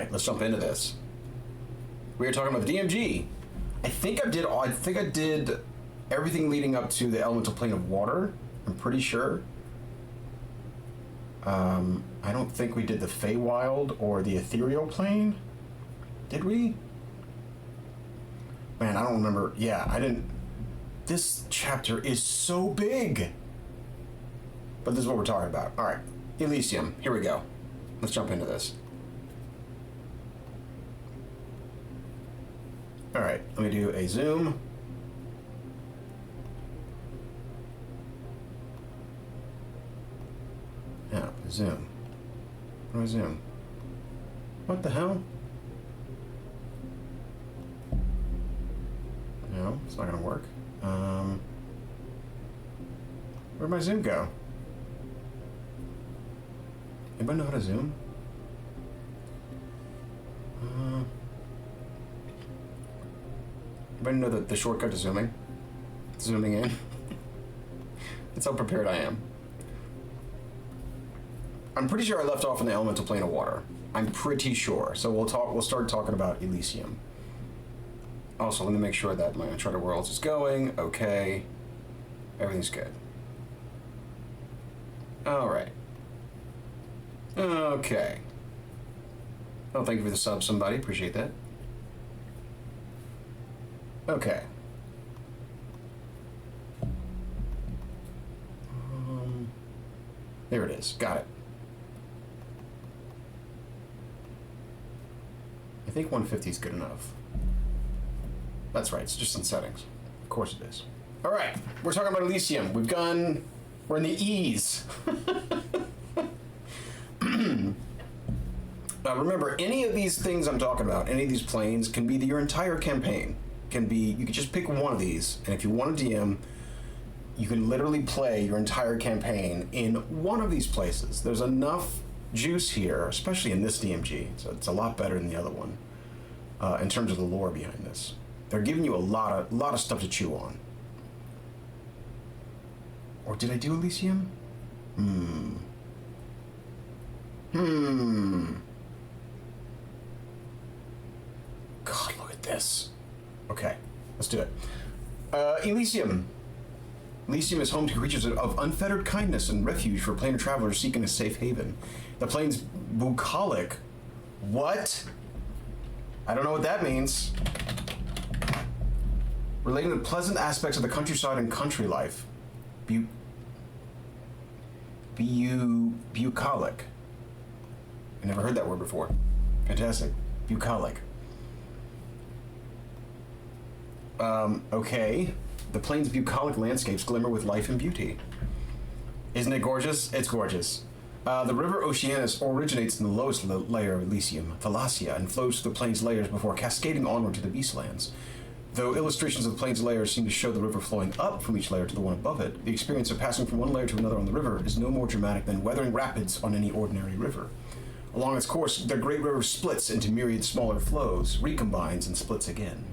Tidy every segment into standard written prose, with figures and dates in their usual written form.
right, let's jump into this. We were talking about the DMG. I think I did everything leading up to the elemental plane of water. I'm pretty sure. I don't think we did the Feywild or the ethereal plane. Did we? Man, I don't remember. Yeah, I didn't. This chapter is so big. But this is what we're talking about. All right, Elysium. Here we go. Let's jump into this. All right, let me do a zoom. Yeah, zoom. How do I zoom? What the hell? No, it's not gonna work. Where'd my zoom go? Anybody know how to zoom? Anybody know the shortcut to zooming? Zooming in? That's how prepared I am. I'm pretty sure I left off in the elemental plane of water. I'm pretty sure. So we'll start talking about Elysium. Also, let me make sure that my Uncharted Worlds is going. Okay. Everything's good. Alright. Okay. Oh, thank you for the sub, somebody. Appreciate that. Okay. There it is. Got it. I think 150 is good enough. That's right. It's just in settings. Of course it is. All right. We're talking about Elysium. We're in the E's. Remember, any of these things I'm talking about, any of these planes, can be your entire campaign. You can just pick one of these, and if you want to DM, you can literally play your entire campaign in one of these places. There's enough juice here, especially in this DMG, so it's a lot better than the other one, in terms of the lore behind this. They're giving you a lot of stuff to chew on. Or did I do Elysium? God, look at this. Okay, let's do it. Elysium. Elysium is home to creatures of unfettered kindness and refuge for planar travelers seeking a safe haven. The plane's bucolic. What? I don't know what that means. Relating to pleasant aspects of the countryside and country life. Bucolic. I never heard that word before. Fantastic. Bucolic. Okay. The plane's bucolic landscapes glimmer with life and beauty. Isn't it gorgeous? It's gorgeous. The river Oceanus originates in the lowest layer of Elysium, Thalassia, and flows through the plane's layers before cascading onward to the Beastlands. Though illustrations of the plane's layers seem to show the river flowing up from each layer to the one above it, the experience of passing from one layer to another on the river is no more dramatic than weathering rapids on any ordinary river. Along its course, the great river splits into myriad smaller flows, recombines, and splits again.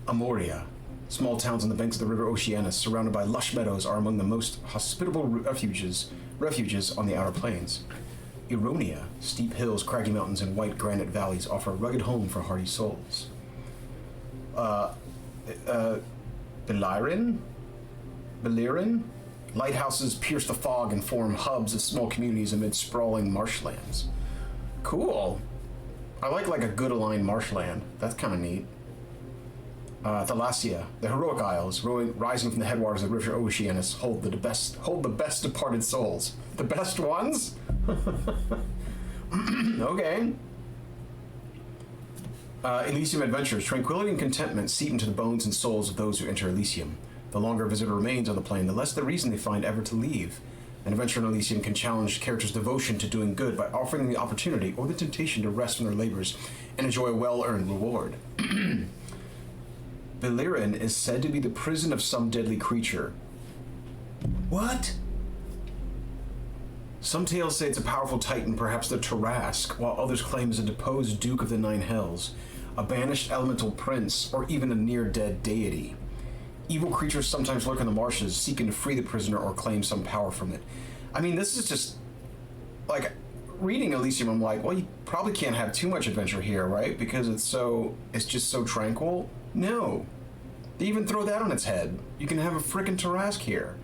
Amoria. Small towns on the banks of the river Oceanus, surrounded by lush meadows, are among the most hospitable refuges on the outer plains. Eronia. Steep hills, craggy mountains, and white granite valleys offer a rugged home for hardy souls. Belirin? Lighthouses pierce the fog and form hubs of small communities amid sprawling marshlands. Cool. I like a good aligned marshland. That's kind of neat. Thalassia, the heroic isles, rising from the headwaters of the river Oceanus, hold the best departed souls. The best ones? Okay. Elysium adventures. Tranquility and contentment seep into the bones and souls of those who enter Elysium. The longer a visitor remains on the plane, the less the reason they find ever to leave. An adventure in Elysium can challenge characters' devotion to doing good by offering them the opportunity or the temptation to rest from their labors and enjoy a well-earned reward. Belirin is said to be the prison of some deadly creature. What? Some tales say it's a powerful titan, perhaps the Tarrasque, while others claim it's a deposed Duke of the Nine Hells, a banished elemental prince, or even a near-dead deity. Evil creatures sometimes lurk in the marshes, seeking to free the prisoner or claim some power from it. I mean, this is just, reading Elysium, I'm like, well, you probably can't have too much adventure here, right? Because it's just so tranquil. No. They even throw that on its head. You can have a frickin' Tarask here.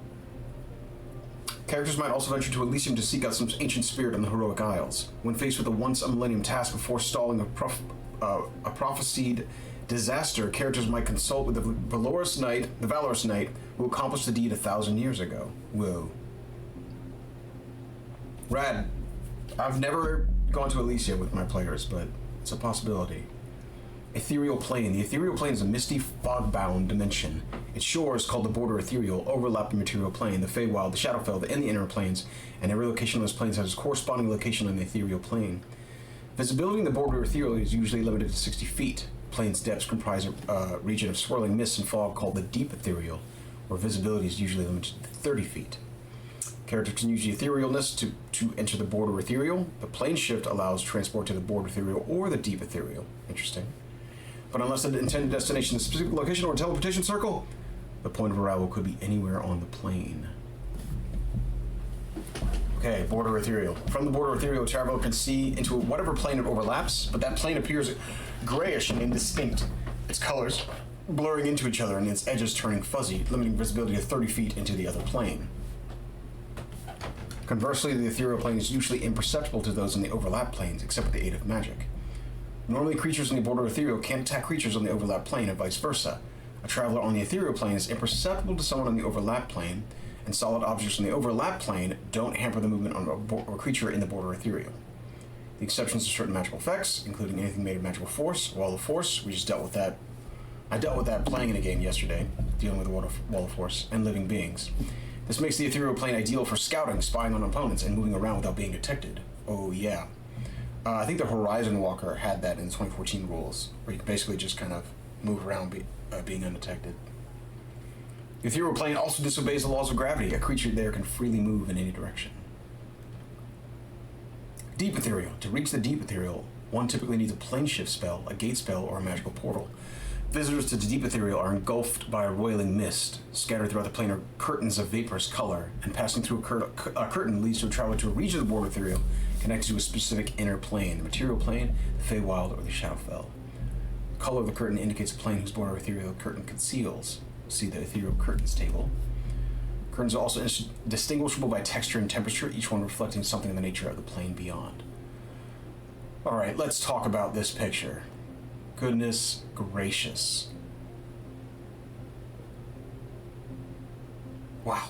Characters might also venture to Elysium to seek out some ancient spirit on the heroic isles. When faced with a once-a-millennium task before stalling a prophesied disaster, characters might consult with the valorous knight who accomplished the deed 1,000 years ago. Whoa. Rad. I've never gone to Elysium with my players, but it's a possibility. Ethereal Plane. The Ethereal Plane is a misty, fog-bound dimension. Its shores, called the Border Ethereal, overlap the Material Plane, the Feywild, the Shadowfell, and the Inner Planes, and every location on those planes has its corresponding location on the Ethereal Plane. Visibility in the Border Ethereal is usually limited to 60 feet. The plane's depths comprise a region of swirling mist and fog called the Deep Ethereal, where visibility is usually limited to 30 feet. Characters can use the etherealness to enter the Border Ethereal. The plane shift allows transport to the Border Ethereal or the Deep Ethereal. Interesting. But unless the intended destination is a specific location or a teleportation circle, the point of arrival could be anywhere on the plane. Okay, Border Ethereal. From the Border Ethereal, traveler can see into whatever plane it overlaps, but that plane appears grayish and indistinct. Its colors blurring into each other and its edges turning fuzzy, limiting visibility to 30 feet into the other plane. Conversely, the ethereal plane is usually imperceptible to those in the overlap planes, except with the aid of magic. Normally, creatures in the Border Ethereal can't attack creatures on the overlap plane and vice versa. A traveler on the ethereal plane is imperceptible to someone on the overlap plane, and solid objects on the overlap plane don't hamper the movement on a creature in the Border Ethereal. The exceptions are certain magical effects, including anything made of magical force, Wall of Force. We just dealt with that. I dealt with that playing in a game yesterday, dealing with the Wall of Force, and living beings. This makes the ethereal plane ideal for scouting, spying on opponents, and moving around without being detected. Oh yeah. I think the Horizon Walker had that in the 2014 rules, where you can basically just kind of move around being undetected. The ethereal plane also disobeys the laws of gravity. A creature there can freely move in any direction. Deep Ethereal. To reach the Deep Ethereal, one typically needs a plane shift spell, a gate spell, or a magical portal. Visitors to the Deep Ethereal are engulfed by a roiling mist. Scattered throughout the plane are curtains of vaporous color, and passing through a curtain leads to a traveler to a region of the Border Ethereal connected to a specific inner plane, the Material Plane, the Feywild, or the Shadowfell. The color of the curtain indicates a plane whose Border Ethereal curtain conceals. See the Ethereal Curtains table. Curtains are also distinguishable by texture and temperature, each one reflecting something in the nature of the plane beyond. Alright, let's talk about this picture. Goodness gracious. Wow.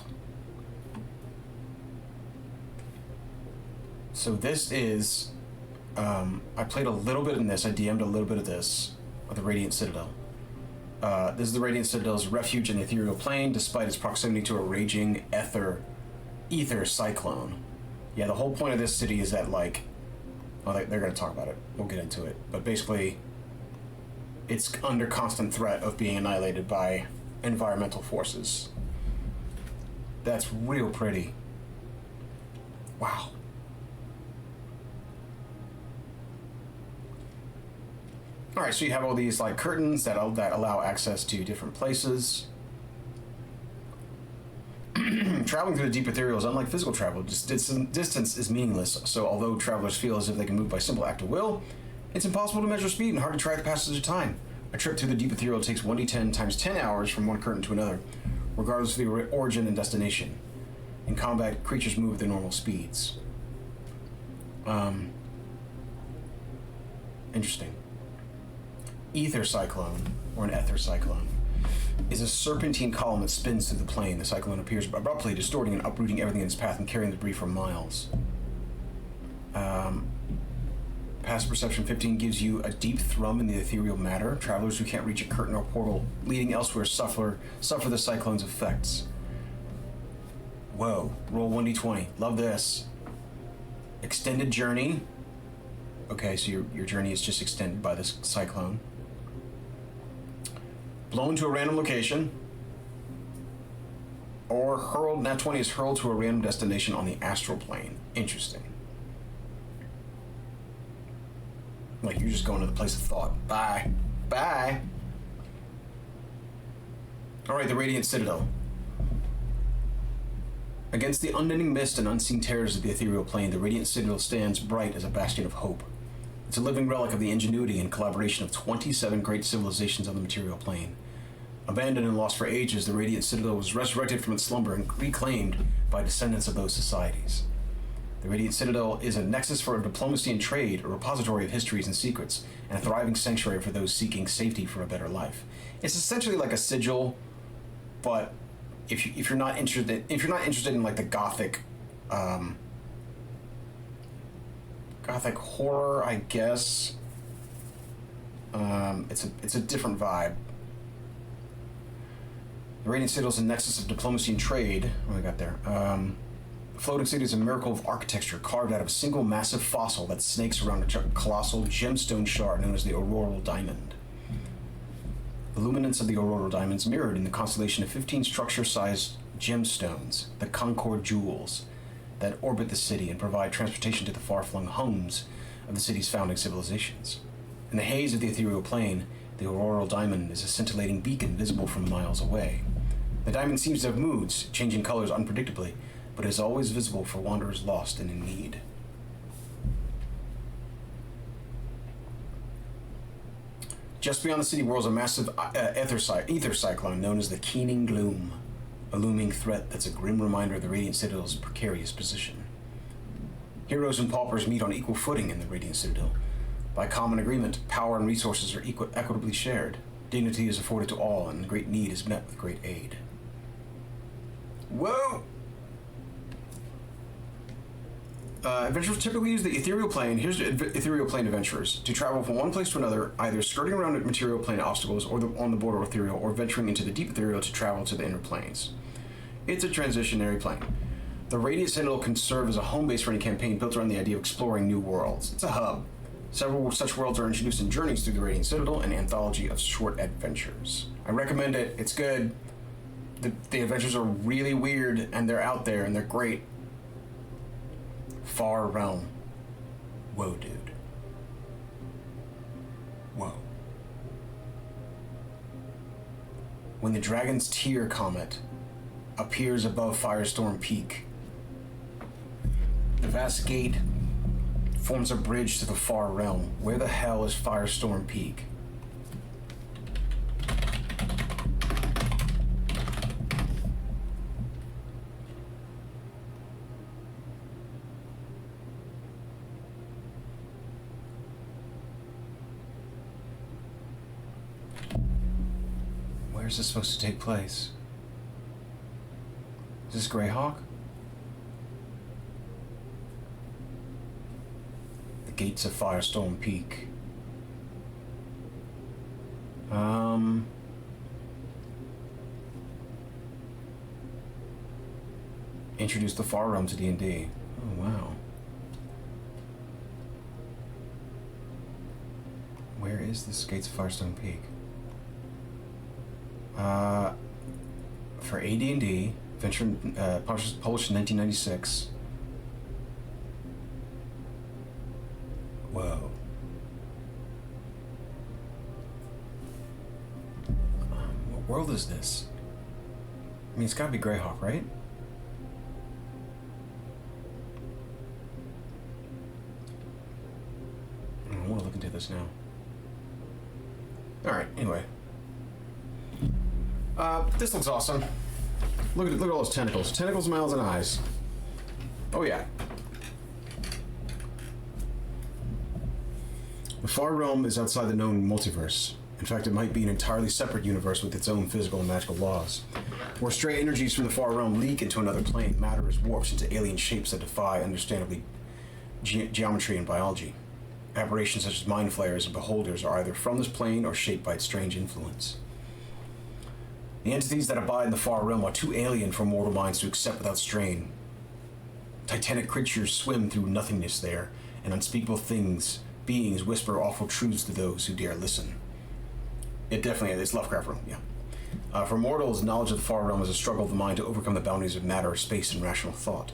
So this is, I played a little bit in this, I DM'd a little bit of this, with the Radiant Citadel. This is the Radiant Citadel's refuge in the ethereal plane, despite its proximity to a raging ether cyclone. Yeah, the whole point of this city is that, like, well, they're going to talk about it. We'll get into it. But basically, it's under constant threat of being annihilated by environmental forces. That's real pretty. Wow. Alright, so you have all these like curtains that allow access to different places. Traveling through the deep ethereal is unlike physical travel. Distance is meaningless, so although travelers feel as if they can move by simple act of will, it's impossible to measure speed and hard to track the passage of time. A trip through the deep ethereal takes 1d10 times 10 hours from one curtain to another, regardless of the origin and destination. In combat, creatures move at their normal speeds. Interesting. Ether cyclone, or an ether cyclone, is a serpentine column that spins through the plane. The cyclone appears abruptly, distorting and uprooting everything in its path and carrying debris for miles. Passive Perception 15 gives you a deep thrum in the ethereal matter. Travelers who can't reach a curtain or portal leading elsewhere suffer the cyclone's effects. Whoa. Roll 1d20. Love this. Extended journey. Okay, so your journey is just extended by this cyclone. Blown to a random location. Or hurled, nat 20 is hurled to a random destination on the astral plane. Interesting. Like you're just going to the place of thought. Bye. Bye. Alright, the Radiant Citadel. Against the unending mist and unseen terrors of the ethereal plane, the radiant citadel stands bright as a bastion of hope. It's a living relic of the ingenuity and collaboration of 27 great civilizations on the material plane. Abandoned and lost for ages, the radiant citadel was resurrected from its slumber and reclaimed by descendants of those societies. The radiant citadel is a nexus for diplomacy and trade, a repository of histories and secrets, and a thriving sanctuary for those seeking safety for a better life. It's essentially like a sigil, but if you're not interested in like the gothic horror, I guess it's a different vibe. The Radiant Citadel is a nexus of diplomacy and trade. What we got there? The floating city is a miracle of architecture carved out of a single massive fossil that snakes around a colossal gemstone shard known as the auroral diamond. The luminance of the auroral diamond is mirrored in the constellation of 15 structure-sized gemstones, the Concord Jewels, that orbit the city and provide transportation to the far-flung homes of the city's founding civilizations. In the haze of the ethereal plane, the auroral diamond is a scintillating beacon visible from miles away. The diamond seems to have moods, changing colors unpredictably, but is always visible for wanderers lost and in need. Just beyond the city whirls a massive ether cyclone known as the Keening Gloom, a looming threat that's a grim reminder of the Radiant Citadel's precarious position. Heroes and paupers meet on equal footing in the Radiant Citadel. By common agreement, power and resources are equitably shared. Dignity is afforded to all, and great need is met with great aid. Whoa! Adventurers typically use the ethereal plane. Here's the ethereal plane adventurers to travel from one place to another, either skirting around material plane obstacles or on the border of ethereal, or venturing into the deep ethereal to travel to the inner planes. It's a transitionary plane. The Radiant Citadel can serve as a home base for any campaign built around the idea of exploring new worlds. It's a hub. Several such worlds are introduced in Journeys Through the Radiant Citadel, an anthology of short adventures. I recommend it. It's good. The adventures are really weird, and they're out there, and they're great. Far Realm. Whoa, dude. Whoa. When the Dragon's Tear Comet appears above Firestorm Peak, the vast gate forms a bridge to the Far Realm. Where the hell is Firestorm Peak? Where's this supposed to take place? Is this Greyhawk? The gates of Firestorm Peak. Introduce the Far Realm to D&D. Oh, wow. Where is this Gates of Firestone Peak? For AD&D, Venture published in 1996. Whoa. What world is this? I mean, it's gotta be Greyhawk, right? I want to look into this now. Alright, anyway. This looks awesome. Look at all those tentacles. Tentacles, mouths, and eyes. Oh yeah. The Far Realm is outside the known multiverse. In fact, it might be an entirely separate universe with its own physical and magical laws. Where stray energies from the Far Realm leak into another plane, matter is warped into alien shapes that defy, understandably, geometry and biology. Aberrations such as mind flayers and beholders are either from this plane or shaped by its strange influence. The entities that abide in the Far Realm are too alien for mortal minds to accept without strain. Titanic creatures swim through nothingness there, and unspeakable beings whisper awful truths to those who dare listen. It definitely is Lovecraft Realm, yeah. For mortals, knowledge of the Far Realm is a struggle of the mind to overcome the boundaries of matter, space, and rational thought.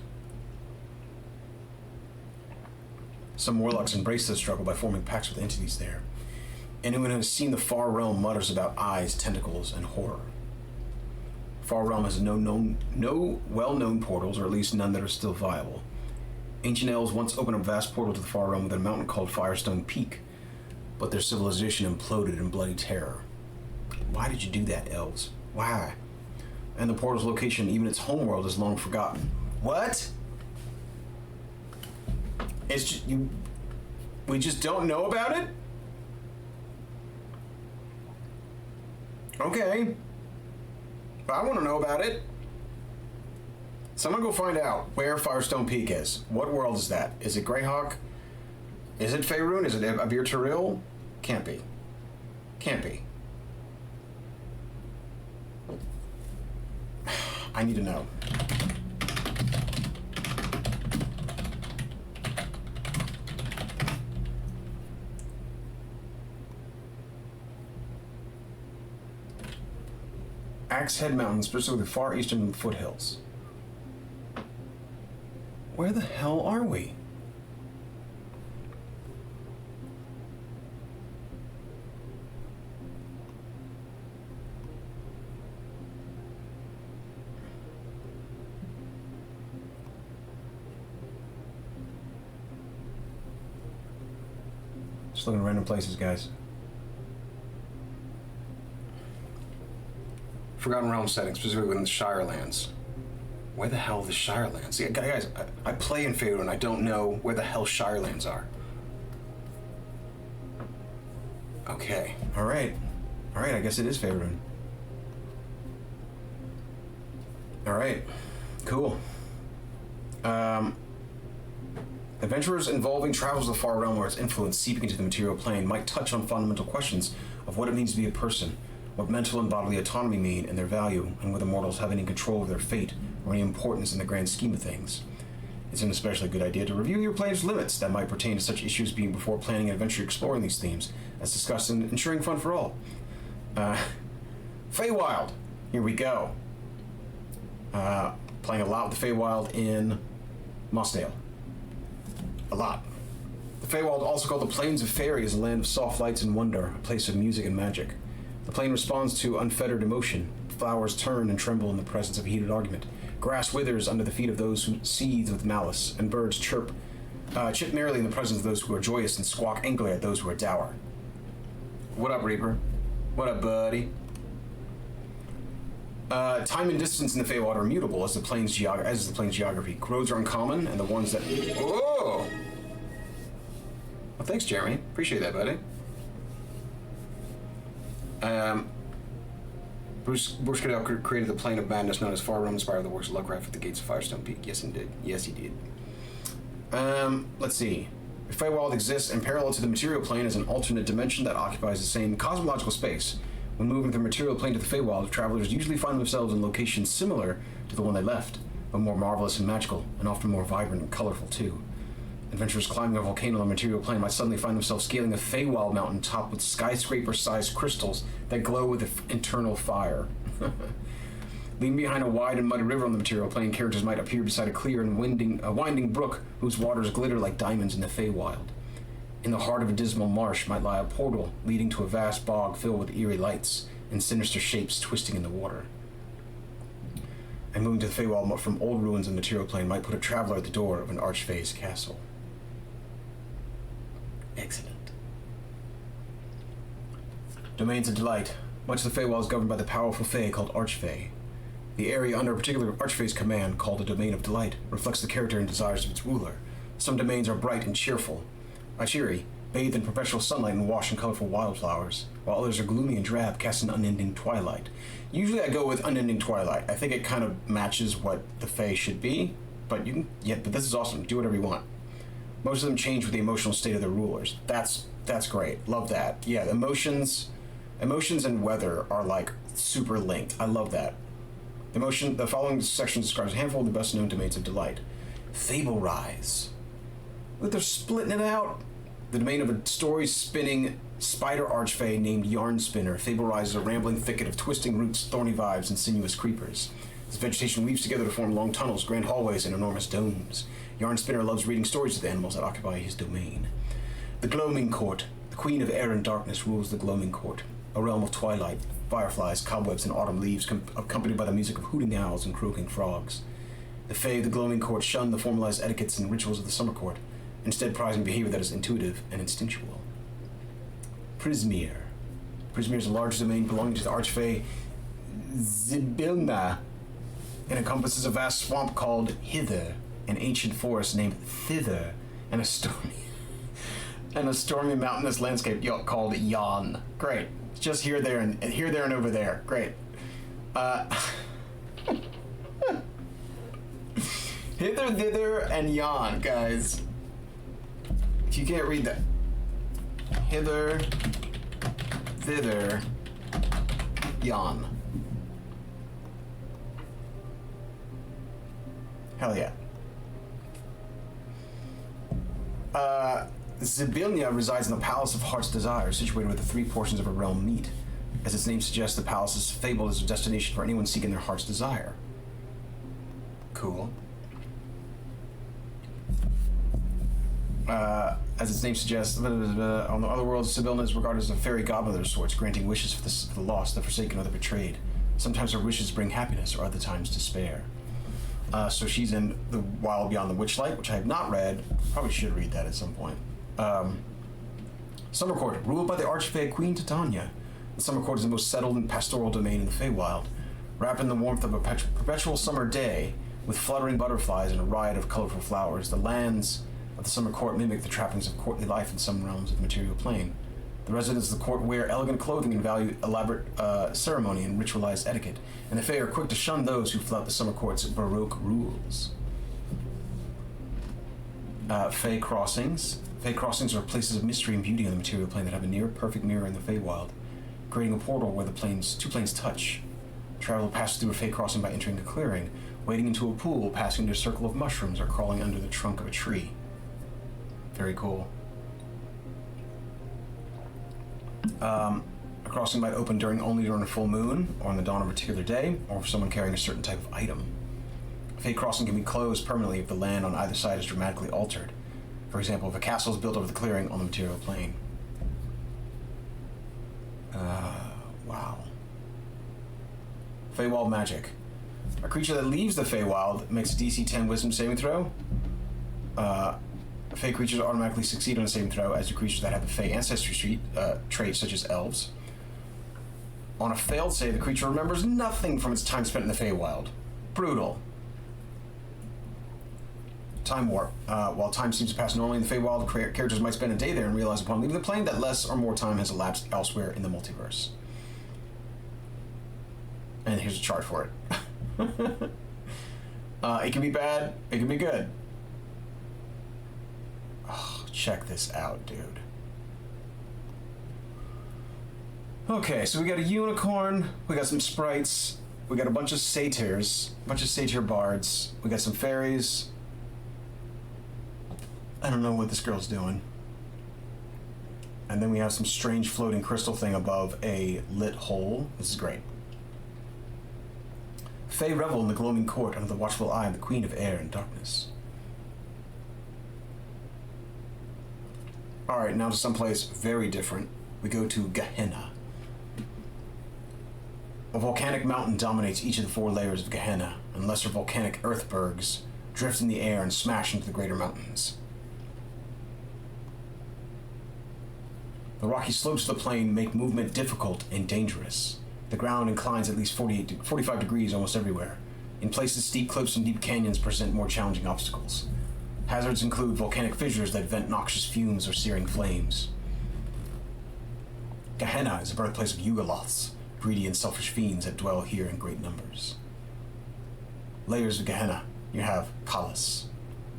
Some warlocks embrace this struggle by forming pacts with entities there. Anyone who has seen the Far Realm mutters about eyes, tentacles, and horror. Far Realm has no well-known portals, or at least none that are still viable. Ancient elves once opened a vast portal to the Far Realm within a mountain called Firestone Peak, but their civilization imploded in bloody terror. Why did you do that, elves? Why? And the portal's location, even its homeworld, is long forgotten. What? It's just, we just don't know about it? Okay. I want to know about it. Someone go find out where Firestone Peak is. What world is that? Is it Greyhawk? Is it Faerun? Is it Abir Taril? Can't be. Can't be. I need to know. Axe Head Mountain, specifically the far eastern foothills. Where the hell are we? Just looking at random places, guys. Forgotten Realm setting, specifically within the Shirelands. Where the hell are the Shirelands? See, guys, I play in Faerun and I don't know where the hell Shirelands are. Okay, alright. Alright, I guess it is Faerun. Alright, cool. Adventurers involving travels of the Far Realm or its influence seeping into the material plane might touch on fundamental questions of what it means to be a person, what mental and bodily autonomy mean and their value, and whether mortals have any control of their fate or any importance in the grand scheme of things. It's an especially good idea to review your plane's limits that might pertain to such issues being before planning an adventure exploring these themes, as discussed in Ensuring Fun for All. Feywild. Here we go. Playing a lot with the Feywild in Mossdale. A lot. The Feywild, also called the Plains of Faerie, is a land of soft lights and wonder, a place of music and magic. The plane responds to unfettered emotion. Flowers turn and tremble in the presence of heated argument. Grass withers under the feet of those who seethe with malice, and birds chirp merrily in the presence of those who are joyous and squawk angrily at those who are dour. What up, Reaper? What up, buddy? Time and distance in the Feywild are immutable as is the plane's geography. Roads are uncommon, and the ones that... Whoa! Well, thanks, Jeremy. Appreciate that, buddy. Bruce Goodell created the Plane of Madness known as Far Realm, inspired the works of Lovecraft at the gates of Firestone Peak. Yes, indeed. Yes, he did. Let's see. The Feywild exists in parallel to the material plane as an alternate dimension that occupies the same cosmological space. When moving from the material plane to the Feywild, travelers usually find themselves in locations similar to the one they left, but more marvelous and magical, and often more vibrant and colorful too. Adventurers climbing a volcano on the material plane might suddenly find themselves scaling a Feywild mountain topped with skyscraper-sized crystals that glow with internal fire. Leaving behind a wide and muddy river on the material plane, characters might appear beside a clear and winding brook whose waters glitter like diamonds in the Feywild. In the heart of a dismal marsh might lie a portal leading to a vast bog filled with eerie lights and sinister shapes twisting in the water. And moving to the Feywild from old ruins in the material plane might put a traveler at the door of an archfey's castle. Excellent. Domains of Delight. Much of the Feywild is governed by the powerful Fey called Archfey. The area under a particular Archfey's command, called a Domain of Delight, reflects the character and desires of its ruler. Some domains are bright and cheery, bathed in perpetual sunlight and washed in colorful wildflowers, while others are gloomy and drab, cast in unending twilight. Usually I go with unending twilight. I think it kind of matches what the Fey should be, but but this is awesome. Do whatever you want. Most of them change with the emotional state of their rulers. That's great. Love that. Yeah, emotions and weather are like super linked. I love that. The following section describes a handful of the best known domains of delight. Fable Rise. Look, they're splitting it out. The domain of a story-spinning spider archfey named Yarn Spinner. Fable Rise is a rambling thicket of twisting roots, thorny vibes, and sinuous creepers. This vegetation weaves together to form long tunnels, grand hallways, and enormous domes. Yarn Spinner loves reading stories to the animals that occupy his domain. The Gloaming Court. The Queen of Air and Darkness rules the Gloaming Court. a realm of twilight, fireflies, cobwebs, and autumn leaves, accompanied by the music of hooting owls and croaking frogs. The Fae of the Gloaming Court shun the formalized etiquettes and rituals of the Summer Court, instead prizing behavior that is intuitive and instinctual. Prismeer. Prismeer is a large domain belonging to the Archfey Zibilna, and encompasses a vast swamp called Hither, an ancient forest named Thither, and a stormy mountainous landscape called Yon. Great. Just here, there, and over there. Great. Hither, thither, and yon, guys. If you can't read that. Hither, thither, yon. Hell yeah. Zibilnia resides in the Palace of Heart's Desire, situated where the three portions of her realm meet. As its name suggests, the palace is fabled as a destination for anyone seeking their heart's desire. Cool. As its name suggests, on the other worlds, Zibilnia is regarded as a fairy godmother of sorts, granting wishes for the lost, the forsaken, or the betrayed. Sometimes her wishes bring happiness, or other times despair. So she's in The Wild Beyond the Witchlight, which I have not read. Probably should read that at some point. Summer Court, ruled by the Archfey Queen Titania. The Summer Court is the most settled and pastoral domain in the Feywild. Wrapped in the warmth of a perpetual summer day, with fluttering butterflies and a riot of colorful flowers, the lands of the Summer Court mimic the trappings of courtly life in some realms of the material plane. The residents of the court wear elegant clothing and value elaborate ceremony and ritualized etiquette, and the Fae are quick to shun those who flout the Summer Court's Baroque rules. Fae Crossings. Fae Crossings are places of mystery and beauty on the material plane that have a near-perfect mirror in the Feywild, creating a portal where two planes touch. Travel passes through a Fae Crossing by entering a clearing, wading into a pool, passing into a circle of mushrooms, or crawling under the trunk of a tree. Very cool. A crossing might open only during a full moon, or on the dawn of a particular day, or for someone carrying a certain type of item. A Fae Crossing can be closed permanently if the land on either side is dramatically altered. For example, if a castle is built over the clearing on the material plane. Wow. Feywild magic. A creature that leaves the Feywild makes a DC 10 Wisdom saving throw. Fey creatures automatically succeed on a saving throw, as do creatures that have the Fey ancestry traits, such as elves. On a failed save, the creature remembers nothing from its time spent in the Feywild. Brutal. Time warp. While time seems to pass normally in the Feywild, characters might spend a day there and realize upon leaving the plane that less or more time has elapsed elsewhere in the multiverse. And here's a chart for it. It can be bad, it can be good. Oh, check this out, dude. Okay, so we got a unicorn, we got some sprites, we got a bunch of satyrs, bards, we got some fairies. I don't know what this girl's doing. And then we have some strange floating crystal thing above a lit hole. This is great. Fae revel in the gloaming court under the watchful eye of the Queen of Air and Darkness. Alright, now to someplace very different. We go to Gehenna. A volcanic mountain dominates each of the 4 layers of Gehenna, and lesser volcanic earthbergs drift in the air and smash into the greater mountains. The rocky slopes of the plain make movement difficult and dangerous. The ground inclines at least 45 degrees almost everywhere. In places, steep cliffs and deep canyons present more challenging obstacles. Hazards include volcanic fissures that vent noxious fumes or searing flames. Gehenna is the birthplace of Yugoloths, greedy and selfish fiends that dwell here in great numbers. Layers of Gehenna. You have Kalas.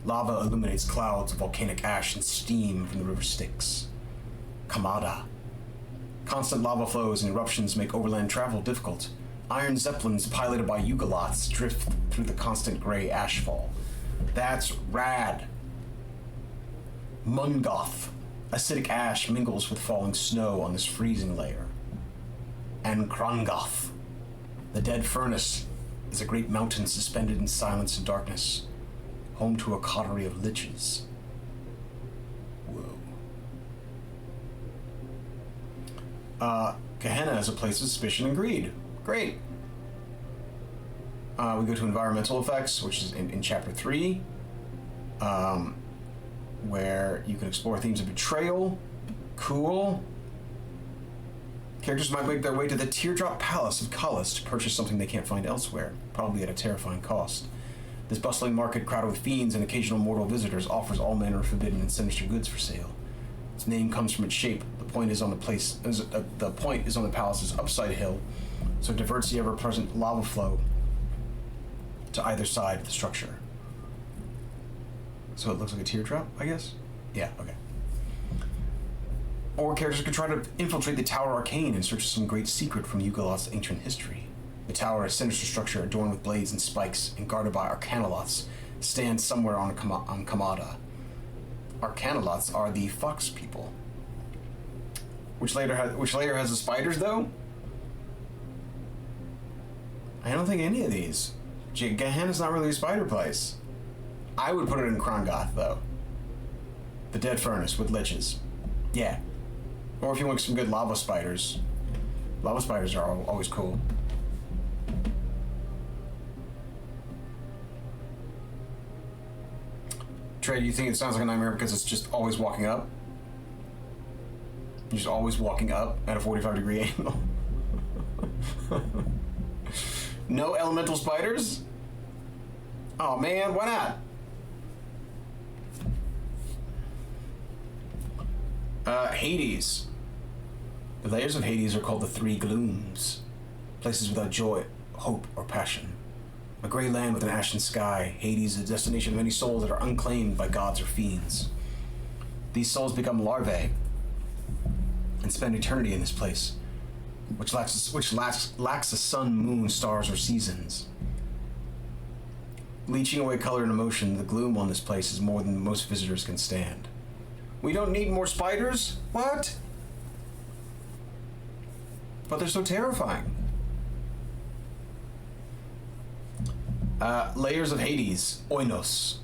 Lava illuminates clouds of volcanic ash and steam from the river Styx. Kamada. Constant lava flows and eruptions make overland travel difficult. Iron zeppelins piloted by Yugoloths drift through the constant gray ashfall. That's rad. Mungoth. Acidic ash mingles with falling snow on this freezing layer. And Krangoth. The dead furnace is a great mountain suspended in silence and darkness, home to a coterie of liches. Gehenna is a place of suspicion and greed. Great. We go to environmental effects, which is in chapter 3, where you can explore themes of betrayal. Cool. Characters might make their way to the Teardrop Palace of Kalas to purchase something they can't find elsewhere, probably at a terrifying cost. This bustling market, crowded with fiends and occasional mortal visitors, offers all manner of forbidden and sinister goods for sale. Its name comes from its shape. The point is on the palace's upside hill, so it diverts the ever-present lava flow to either side of the structure. So it looks like a teardrop, I guess? Yeah, okay. Or characters could try to infiltrate the Tower Arcane in search of some great secret from Yugoloth's ancient history. The tower, a sinister structure adorned with blades and spikes and guarded by Arcanoloths, stands somewhere on Kamada. Arcanoloths are the fox people. Which layer has the spiders, though? I don't think any of these. Gehenna's not really a spider place. I would put it in Krongoth, though. The Dead Furnace with liches. Yeah. Or if you want some good lava spiders. Lava spiders are always cool. Trey, do you think it sounds like a nightmare because it's just always walking up? You're just always walking up at a 45-degree angle. No elemental spiders? Oh man, why not? Hades. The layers of Hades are called the Three Glooms. Places without joy, hope, or passion. A gray land with an ashen sky, Hades is the destination of many souls that are unclaimed by gods or fiends. These souls become larvae and spend eternity in this place, which lacks a sun, moon, stars, or seasons. Leeching away color and emotion, the gloom on this place is more than most visitors can stand. We don't need more spiders? What? But they're so terrifying. Layers of Hades, Oinos.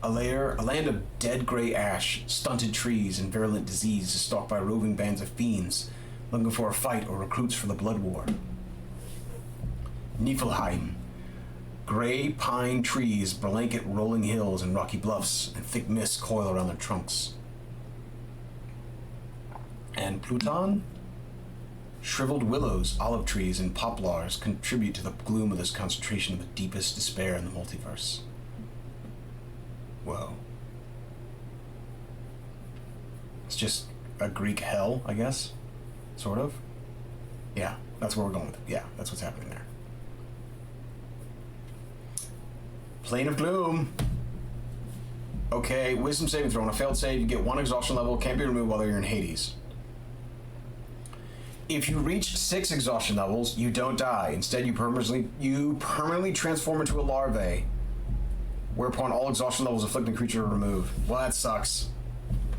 A land of dead gray ash, stunted trees, and virulent disease is stalked by roving bands of fiends looking for a fight or recruits for the blood war. Niflheim. Gray pine trees blanket rolling hills and rocky bluffs, and thick mists coil around their trunks. And Pluton? Shriveled willows, olive trees, and poplars contribute to the gloom of this concentration of the deepest despair in the multiverse. Whoa. It's just a Greek hell, I guess? Sort of? Yeah, that's where we're going with it. Yeah, that's what's happening there. Plane of Gloom. Okay, wisdom saving throw. On a failed save, you get 1 exhaustion level, can't be removed while you're in Hades. If you reach 6 exhaustion levels, you don't die. Instead, you permanently transform into a larvae, whereupon all exhaustion levels afflicting creature are removed. Well, that sucks.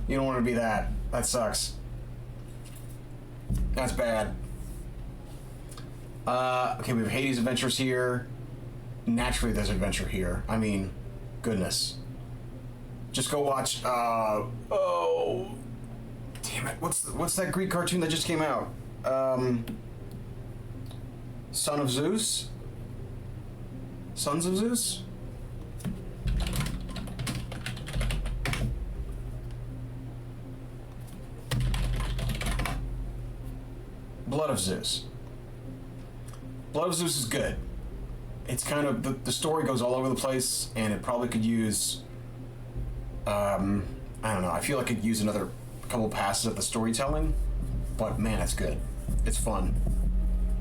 You don't want to be that. That sucks. That's bad. Okay, we have Hades Adventures here. Naturally, there's adventure here. I mean, goodness. Just go watch, oh, damn it. What's that Greek cartoon that just came out? Son of Zeus? Sons of Zeus? Blood of Zeus. Blood of Zeus is good. It's kind of, the story goes all over the place, and it probably could use, I don't know, I feel like it could use another couple passes at the storytelling, but man, it's good. It's fun.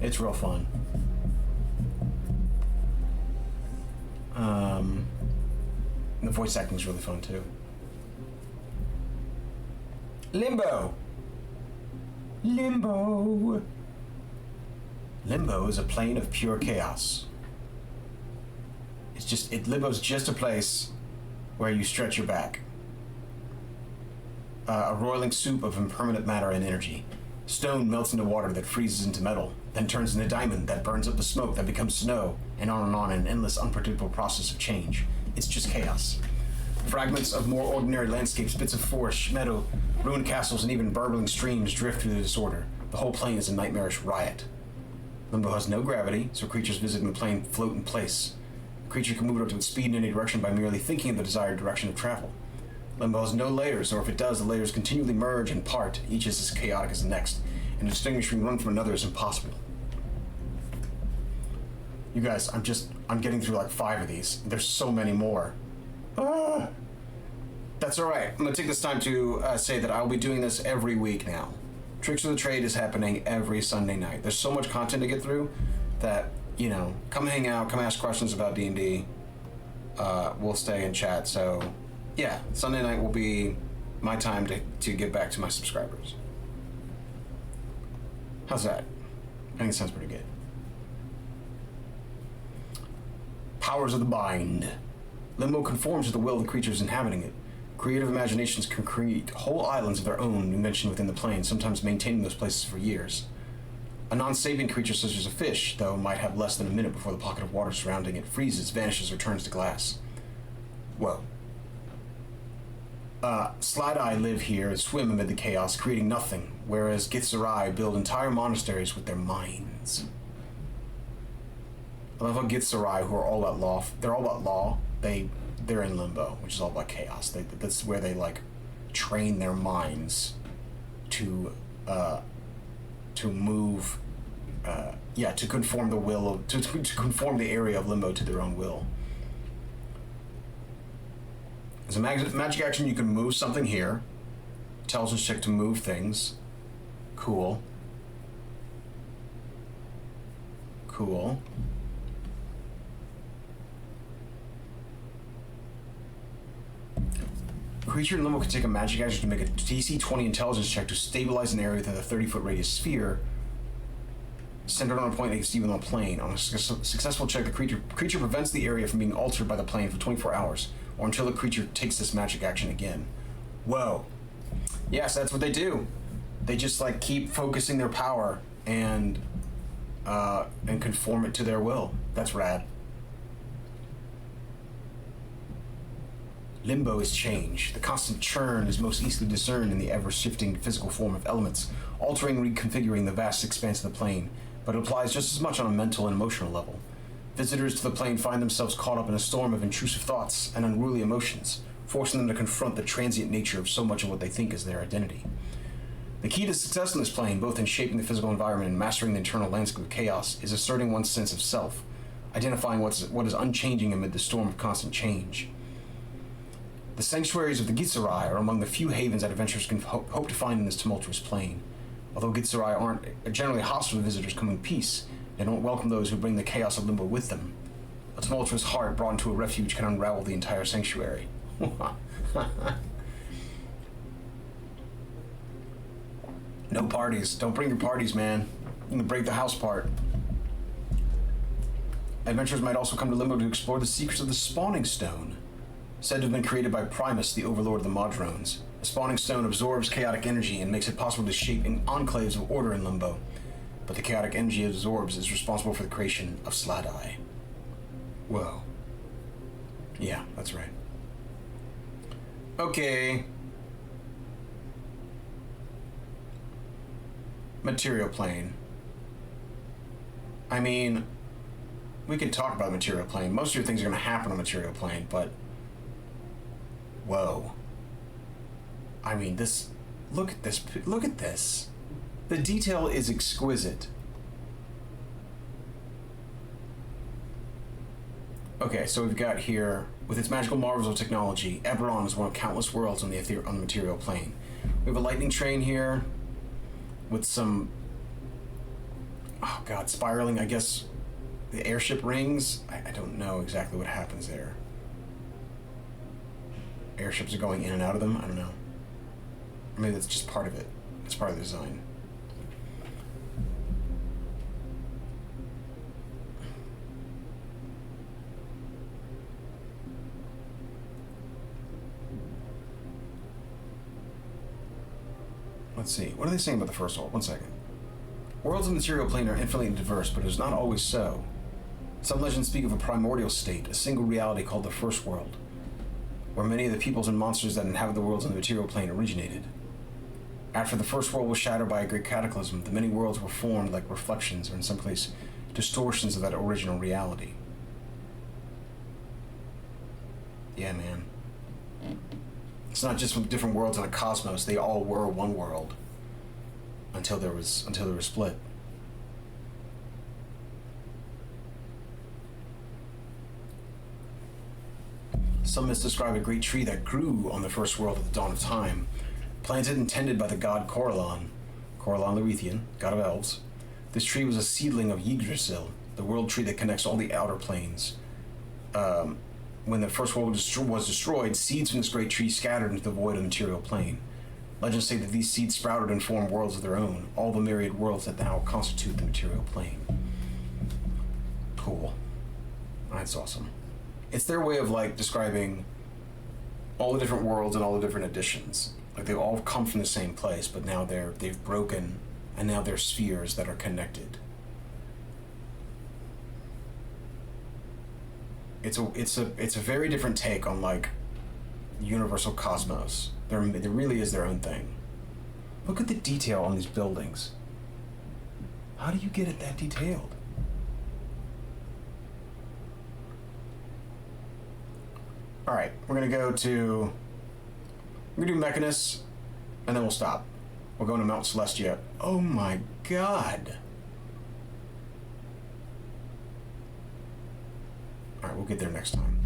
It's real fun. The voice acting is really fun too. Limbo. Limbo. Limbo is a plane of pure chaos. Limbo's just a place where you stretch your back. A roiling soup of impermanent matter and energy. Stone melts into water that freezes into metal, then turns into diamond that burns up the smoke that becomes snow, and on in an endless, unpredictable process of change. It's just chaos. Fragments of more ordinary landscapes, bits of forest, meadow, ruined castles, and even burbling streams drift through the disorder. The whole plane is a nightmarish riot. Limbo has no gravity, so creatures visiting the plane float in place. A creature can move up to its speed in any direction by merely thinking of the desired direction of travel. Limbo has no layers, or if it does, the layers continually merge and part, each is as chaotic as the next, and distinguishing one from another is impossible. You guys, I'm getting through like 5 of these. There's so many more. That's alright. I'm going to take this time to say that I'll be doing this every week now. Tricks of the Trade is happening every Sunday night. There's so much content to get through that, you know, come hang out, come ask questions about D&D. We'll stay and chat. So, yeah, Sunday night will be my time to get back to my subscribers. How's that? I think it sounds pretty good. Powers of the Bind. Limbo conforms to the will of the creatures inhabiting it. Creative imaginations can create whole islands of their own invention within the plane, sometimes maintaining those places for years. A non-sapient creature such as a fish, though, might have less than a minute before the pocket of water surrounding it freezes, vanishes, or turns to glass. Whoa. Slide-Eye live here and swim amid the chaos, creating nothing, whereas Githzerai build entire monasteries with their minds. I love how Githzerai, who are all about law, they're all about law, they're in Limbo, which is all about chaos. That's where they, like, train their minds to move, to conform the will of, to conform the area of Limbo to their own will. As a magic action, you can move something here. Intelligence check to move things. Cool. Cool. Creature in Limbo can take a magic action to make a DC 20 intelligence check to stabilize an area within a 30-foot radius sphere centered on a point against even on a plane. On a successful check, the creature prevents the area from being altered by the plane for 24 hours, or until the creature takes this magic action again. Whoa. Yes, that's what they do. They just, like, keep focusing their power and conform it to their will. That's rad. Limbo is change. The constant churn is most easily discerned in the ever-shifting physical form of elements, altering and reconfiguring the vast expanse of the plane, but it applies just as much on a mental and emotional level. Visitors to the plane find themselves caught up in a storm of intrusive thoughts and unruly emotions, forcing them to confront the transient nature of so much of what they think is their identity. The key to success in this plane, both in shaping the physical environment and mastering the internal landscape of chaos, is asserting one's sense of self, identifying what is unchanging amid the storm of constant change. The sanctuaries of the Githzerai are among the few havens that adventurers can hope to find in this tumultuous plane. Although Githzerai aren't generally hostile to visitors coming in peace, they don't welcome those who bring the chaos of Limbo with them. A tumultuous heart brought into a refuge can unravel the entire sanctuary. No parties. Don't bring your parties, man. You can break the house part. Adventurers might also come to Limbo to explore the secrets of the Spawning Stone, said to have been created by Primus, the overlord of the Modrones. The Spawning Stone absorbs chaotic energy and makes it possible to shape enclaves of order in Limbo, but the chaotic energy it absorbs is responsible for the creation of Slide-Eye. Whoa. Yeah, that's right. Okay. Material plane. I mean, we could talk about material plane. Most of your things are going to happen on material plane, but whoa. I mean, this, look at this, look at this. The detail is exquisite. Okay, so we've got here, with its magical marvels of technology, Eberron is one of countless worlds on the material plane. We have a lightning train here, with some, oh god, spiraling, I guess, the airship rings. I don't know exactly what happens there. Airships are going in and out of them? I don't know. Or maybe that's just part of it. It's part of the design. Let's see. What are they saying about the first world? 1 second. Worlds of the material plane are infinitely diverse, but it is not always so. Some legends speak of a primordial state, a single reality called the First World, where many of the peoples and monsters that inhabit the worlds on the material plane originated. After the first world was shattered by a great cataclysm, the many worlds were formed like reflections, or in some place, distortions of that original reality. Yeah, man. It's not just from different worlds in a cosmos. They all were one world until they were split. Some myths describe a great tree that grew on the first world at the dawn of time, planted and tended by the god Corellon the Lerethian, god of elves. This tree was a seedling of Yggdrasil, the world tree that connects all the outer planes. When the first world was destroyed, seeds from this great tree scattered into the void of the material plane. Legends say that these seeds sprouted and formed worlds of their own, all the myriad worlds that now constitute the material plane. Cool. That's awesome. It's their way of like describing all the different worlds and all the different editions. Like they all come from the same place, but now they've broken, and now they're spheres that are connected. It's a very different take on like universal cosmos. There really is their own thing. Look at the detail on these buildings. How do you get it that detailed? All right, we're gonna do Mechanus, and then we'll stop. We're going to Mount Celestia. Oh my God. All right, we'll get there next time.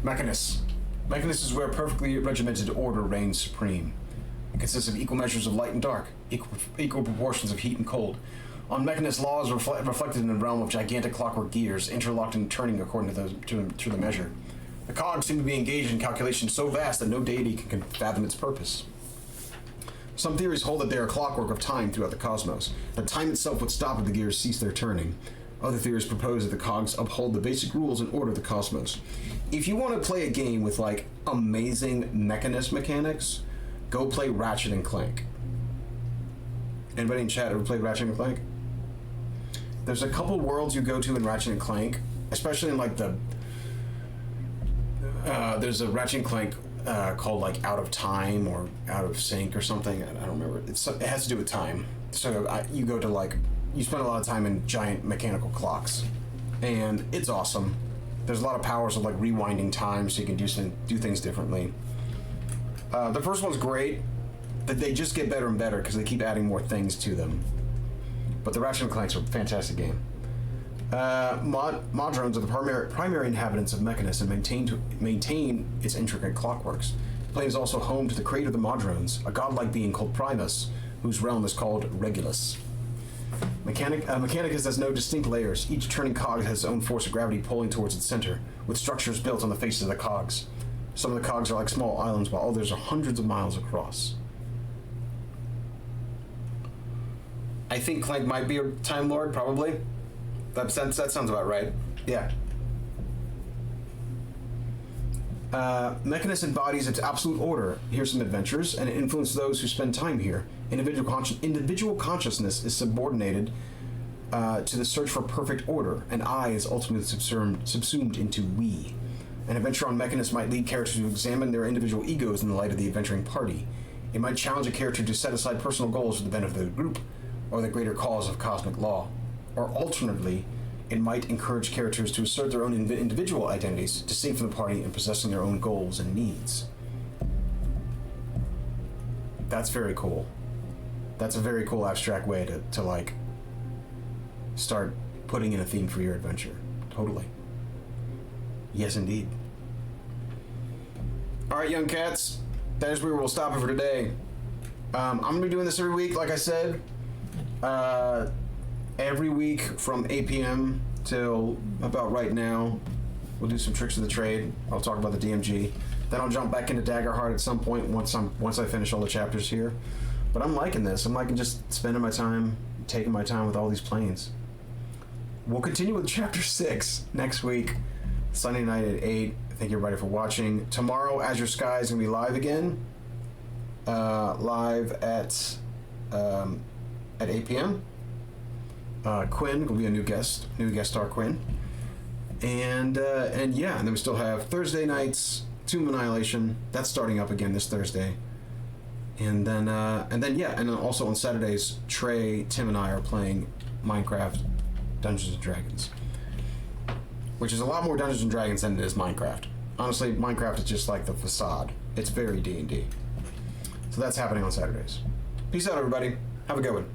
Mechanus. Mechanus is where perfectly regimented order reigns supreme. It consists of equal measures of light and dark, equal proportions of heat and cold. On Mechanus, laws reflected in a realm of gigantic clockwork gears, interlocked and turning according to the measure. The cogs seem to be engaged in calculations so vast that no deity can fathom its purpose. Some theories hold that they are a clockwork of time throughout the cosmos, that time itself would stop if the gears cease their turning. Other theories propose that the cogs uphold the basic rules and order of the cosmos. If you want to play a game with like amazing Mechanus mechanics, go play Ratchet and Clank. Anybody in chat ever played Ratchet and Clank? There's a couple worlds you go to in Ratchet and Clank, especially in like there's a Ratchet and Clank called like Out of Time or Out of Sync or something. I don't remember. It has to do with time. So you go to like, you spend a lot of time in giant mechanical clocks, and it's awesome. There's a lot of powers of like rewinding time, so you can do things differently. The first one's great, but they just get better and better because they keep adding more things to them. But the Ratchet and Clanks are a fantastic game. Modrones are the primary inhabitants of Mechanus and maintain its intricate clockworks. The plane is also home to the creator of the Modrones, a godlike being called Primus, whose realm is called Regulus. Mechanicus has no distinct layers. Each turning cog has its own force of gravity pulling towards its center, with structures built on the faces of the cogs. Some of the cogs are like small islands, while others are hundreds of miles across. I think Clank might be a Time Lord, probably. That sounds about right. Yeah. Mechanus embodies its absolute order. Here's some adventures, and it influences those who spend time here. Individual consciousness is subordinated to the search for perfect order, and I is ultimately subsumed into we. An adventure on Mechanus might lead characters to examine their individual egos in the light of the adventuring party. It might challenge a character to set aside personal goals for the benefit of the group, or the greater cause of cosmic law. Or alternatively, it might encourage characters to assert their own individual identities, distinct from the party and possessing their own goals and needs. That's very cool. That's a very cool abstract way to like start putting in a theme for your adventure. Totally. Yes, indeed. All right, young cats. That is where we'll stop it for today. I'm gonna be doing this every week, like I said. Every week from 8 p.m. till about right now. We'll do some tricks of the trade. I'll talk about the DMG. Then I'll jump back into Daggerheart at some point once I finish all the chapters here. But I'm liking this. I'm liking just spending my time, taking my time with all these planes. We'll continue with Chapter 6 next week, Sunday night at 8. Thank you everybody for watching. Tomorrow, Azure Sky is going to be live again. Live at 8 p.m. Quinn will be a new guest star Quinn. And yeah, and then we still have Thursday nights, Tomb of Annihilation. That's starting up again this Thursday. And then yeah, and then also on Saturdays, Trey, Tim, and I are playing Minecraft Dungeons and Dragons, which is a lot more Dungeons and Dragons than it is Minecraft. Honestly, Minecraft is just like the facade. It's very D&D. So that's happening on Saturdays. Peace out, everybody. Have a good one.